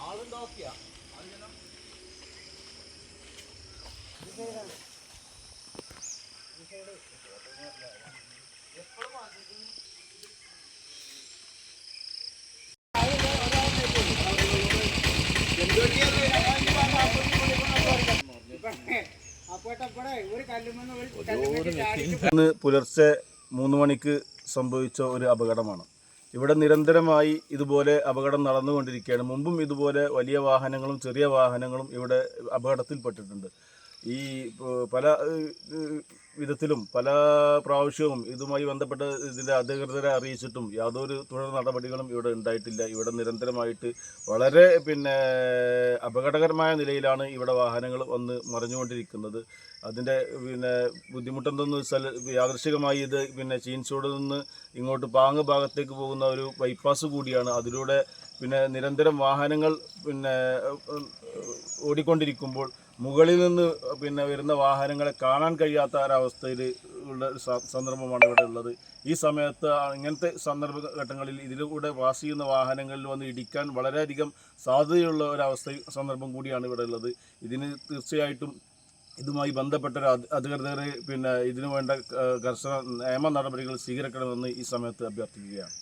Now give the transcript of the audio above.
ആളുണ്ടോക്കിയാ ഇന്ന് പുലർച്ചെ 3 മണിക്ക് സംഭവിച്ച ഒരു അപകടമാണ്. ഇവിടെ നിരന്തരമായി ഇതുപോലെ അപകടം നടന്നുകൊണ്ടിരിക്കുകയാണ്. മുമ്പും ഇതുപോലെ വലിയ വാഹനങ്ങളും ചെറിയ വാഹനങ്ങളും ഇവിടെ അപകടത്തിൽപ്പെട്ടിട്ടുണ്ട്. ഈ പല വിധത്തിലും പല പ്രാവശ്യവും ഇതുമായി ബന്ധപ്പെട്ട ഇതിൻ്റെ അധികൃതരെ അറിയിച്ചിട്ടും യാതൊരു തുടർ നടപടികളും ഇവിടെ ഉണ്ടായിട്ടില്ല. ഇവിടെ നിരന്തരമായിട്ട് വളരെ അപകടകരമായ നിലയിലാണ് ഇവിടെ വാഹനങ്ങൾ വന്ന് മറിഞ്ഞുകൊണ്ടിരിക്കുന്നത്. അതിൻ്റെ ബുദ്ധിമുട്ടെന്തെന്ന് വെച്ചാൽ യാദൃശ്ചികമായി ഇത് ചീൻചോട് നിന്ന് ഇങ്ങോട്ട് പാങ്ങ് ഭാഗത്തേക്ക് പോകുന്ന ഒരു ബൈപ്പാസ് കൂടിയാണ്. അതിലൂടെ നിരന്തരം വാഹനങ്ങൾ ഓടിക്കൊണ്ടിരിക്കുമ്പോൾ മുകളിൽ നിന്ന് വരുന്ന വാഹനങ്ങളെ കാണാൻ കഴിയാത്ത ഒരവസ്ഥയിൽ ഉള്ള സന്ദർഭമാണ് ഇവിടെ ഉള്ളത്. ഈ സമയത്ത് ഇങ്ങനത്തെ സന്ദർഭഘട്ടങ്ങളിൽ ഇതിലൂടെ പാസ് ചെയ്യുന്ന വാഹനങ്ങളിൽ വന്ന് ഇടിക്കാൻ വളരെയധികം സാധ്യതയുള്ള സന്ദർഭം കൂടിയാണ് ഇവിടെ ഉള്ളത്. ഇതിന് തീർച്ചയായിട്ടും ഇതുമായി ബന്ധപ്പെട്ട അധികൃതരെ ഇതിനു വേണ്ട കർശന നിയമ നടപടികൾ സ്വീകരിക്കണമെന്ന് ഈ സമയത്ത് അഭ്യർത്ഥിക്കുകയാണ്.